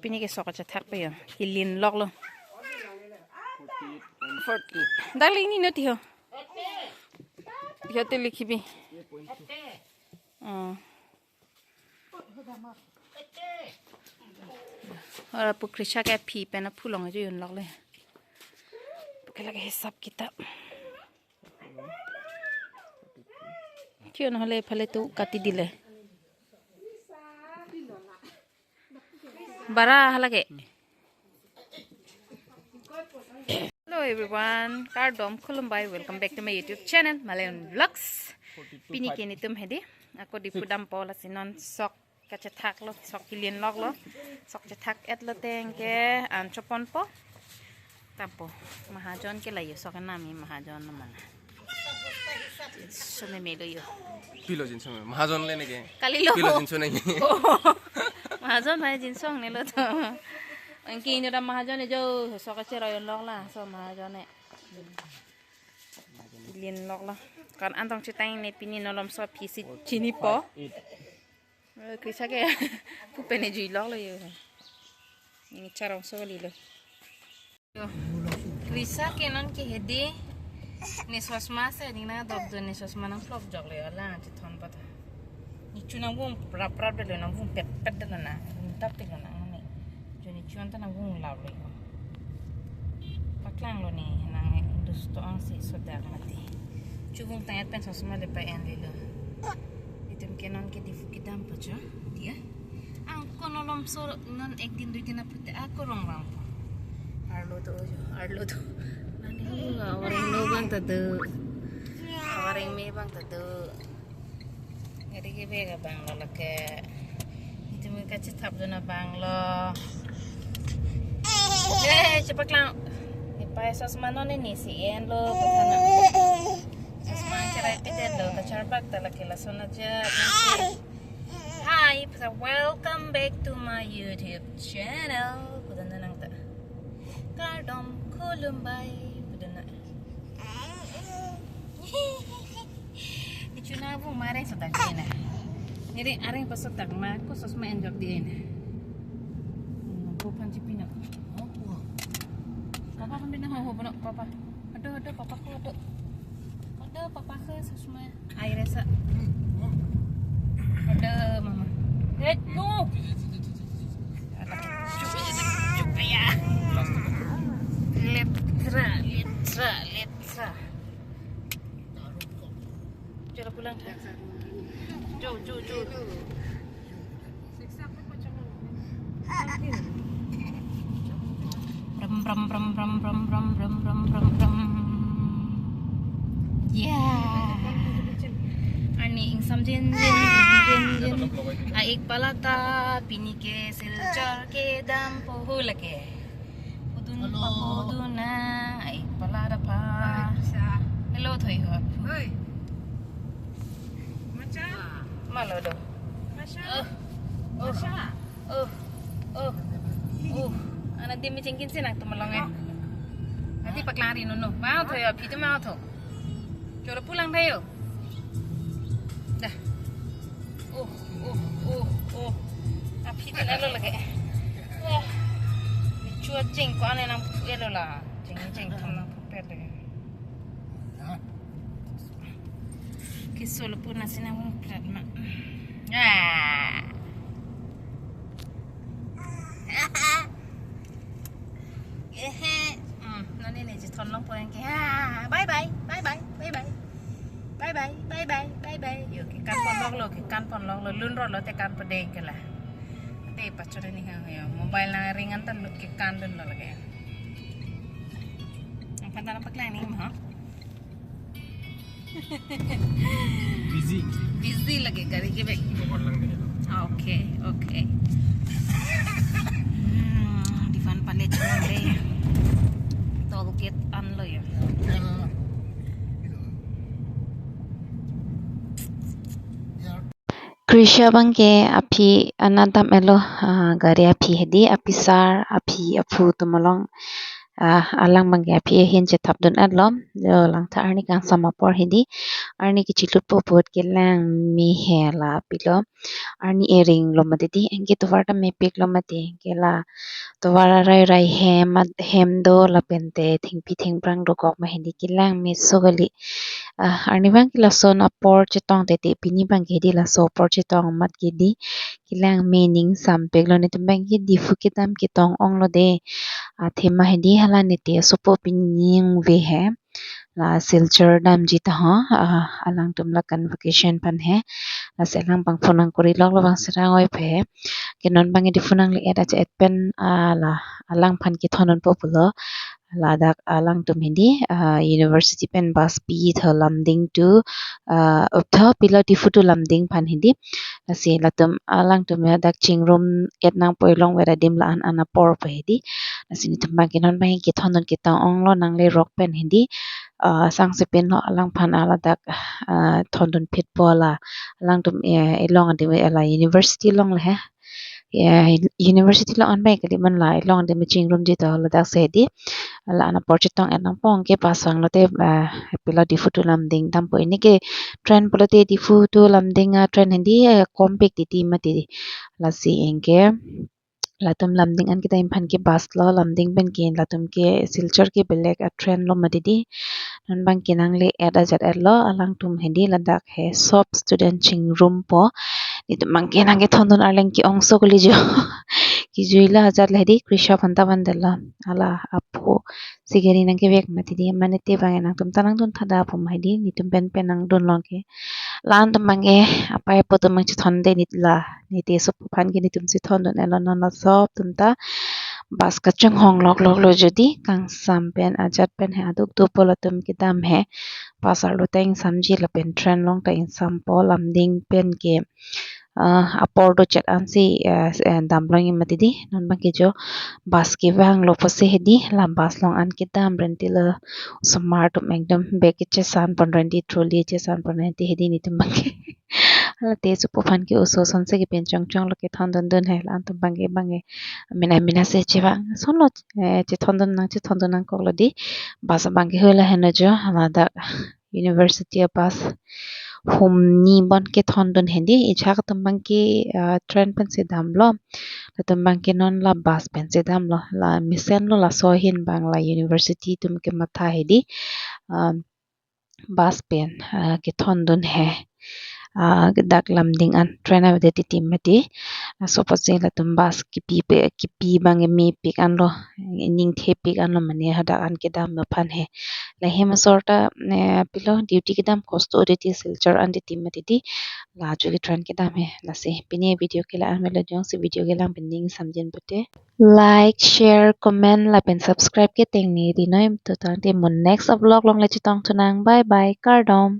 Pini ke sok cha thak pe yo hilin lok lo 40 dali ni no ti ho te likhi bi और पुकृषा के फी पे ना फूलों जो यूं लग ले पुके लगे हिसाब किताब क्यों ना हले फले तो काटी दिले बड़ा हलगे Hello everyone, Kardom Kolumbai. Welcome back to my YouTube channel, Malayan Vlogs. Pini kini tum hedi. Aku di pudam pola sinon sok kacetak lo, sok kilin log lo, sok cetak et lo tengke an chopon po. Tampo mahajon ke layo sok nami mahajon naman. Sone melo yo. Pilo jinso mahajon le nege. Kalilo. Pilo jinso nege. Mahajon mai jinsong ne lo to. Ang kini dah mahajon jo sok ceroyon log lah, so mahajon ne. Kilin log lah. Kan antong citang ne pini nolom so pisi chini po. Krisa ke pupene jui log lo yo. Ini carong so lilo. Krisa ke non ke hedi ni sosma se ni na dobdo ni sosma nang flop jog le ala ti thon pata. Ni chuna wong prap de na wong pet de na. Tap te na ni. Joni chuan ta na wong law le. Paklang lo ni nang industo ang si so dar mati. Chubung tayat pen sosma le pa en lilo. Item kenon ke difukidam pa cha. Dia. Ang konolom so non ek din dui din apute ako rong rang. Arlo to. Nani orang no bang tadu. Orang me bang tadu. Ngari ke bega bang lo lake. Itu mo kachi tap do na bang lo. Cepat lang. Ipay sosmano ni si en lo patana. Sosman cerai pede lo kacharbak talaki la sonaja. Hi, welcome back to my YouTube channel. Pudana nang ta. Kardom Kolumbai pudana. Ichuna bu mare sodak dina. Niri aring pasotak ma ko sosma enjok dina. Bukan cipina. Papa kan bina ho bono papa. Aduh papa ko aduh. Aduh papa ke sosma. Ai resa. Aduh mama. No. Cukup ya. Letra. Coba pulang. Jo. Bram. Yeah. Ani insam jin. Aik palata pini ke siljar ke dam pohul ke. Puduna aik palada pa. Hello thoi ho. Hoi. Macha. Malo do. Masha. Anak dia macam gini nak tumalong eh. Nanti paklari nono. Mau thoi ho, itu mau tho. Coba pulang tayo. Dah. Api tu lalu lagi. Wah. Chua jeng ko ane nang puelo la. Jeng tham nang puelo lagi. Kisolo pun nasi nang plat mak. Nani ni je thon long po yang ke. Bye bye. Yo ke kan pon log lo lun ro lo te kan pedeng ke la. Te pachore ni ha yo mobile na ringan tan lut ke kan dun lo lagi. Ang pantana paklang ni mo. Busy lagi kari ke bek. Okay. Di fan palet lang de. Tol get an lo yo. Krisha bangke api anadam elo gari api hedi api sar api apu tumalong alang mangge phi hin che thap dun atlom jo lang tha arni kang samapor hindi arni ki chilut po pot ke lang mi he la pilo arni ering lo madidi engke to warta me pek lo mate ke la to wara rai rai hem do la pente thing pi thing prang do kok ma hindi ki lang mi sogali arni bang ki la son apor che tong te te pini bang ke di la so por che tong mat ke di ki lang meaning sam pek lo ne tum bang ki di fu ki tam ki tong ong lo de thema hindi hala niti sopo pining ve hai la silchar dam ji ta ha alang tum la convocation pan hai la selang bang phonang kori lok lo bang serang oi phe kenon bang di phonang le eta che pen la alang phan ki thonon po pulo Ladakh alang tum hindi university pen bus pi tho lamding tu uptha pilo ti futu lamding phan hindi asi latum alang tum ya dak chingrum et nang poilong wera dim la an anapor pa hindi asi ni tum bang kinon bang ki thonon ki ta ong lo nang le rock pen hindi sang se pen lo alang phan ala dak thondon phet pola alang tum elong adi ala university long le ya university lo an bai kali man la long de ching room ji to la dak se di la na por chitong en pong ke pasang lo te pila di futu lam ding dam po ini ke trend polo te di futu lam ding a trend hindi kompek ti ti mati la si engke latum lamding an kita impan ke bas lo lamding ben ke latum ke silchar ke belek a trend lo madidi non bang kinang le ada jat lo alang tum hindi ladak he sop student ching room po itu mangke nange thondon arleng ki ongso kuli jo ki juila hazat lehdi krisha phanta bandela ala apu sigeri nange vek mati di mane te bange nang tum tanang dun thada pum haidi ni tum pen pen nang dun longke lan tum bange apa ya poto mang chi thonde ni la ni te sup phan ki ni tum si thondon elo na sop tum ta bas ka chung hong lok lok lo jodi kang sam pen ajat pen he aduk tu polo tum ki dam he pasar lo teng samji la pen tren long ta in sam po lam ding pen ke apor do chat an si damlong i matidi non bang ke jo bas ki wang lo pose hedi la bas long an ki dam renti lo smart ekdom beke che san pon renti trolley che san pon renti hedi ni tum bang ke ala te su po phan ki uso son se ki pen chong chong lo ke thon don don he la tum bang e mina se che bang son lo che thon don nang ko lo di bas bang ke hela he na jo la da university bus humni bon ke thondon hendi ichha ka tumbang ki train pen se dam lo la tumbang ki non la bus pen se dam lo la misen lo la sohin bang la university tum ke matha hedi bus pen ke thondon he dak lamding an train a de ti mati so pa se la tum bus ki pi bang e me pik an lo ning the pik an lo mane hada an ke dam lo phan he la hema sorta pilo duty ke dam cost ode ti silchar an de ti mati di la ju ke train ke dam he la se pine video ke la an mela jong se video ke lam pending samjen bute like share comment la pen subscribe ke teng ni di noim to tang te mon next vlog long la chitong tunang bye bye kardom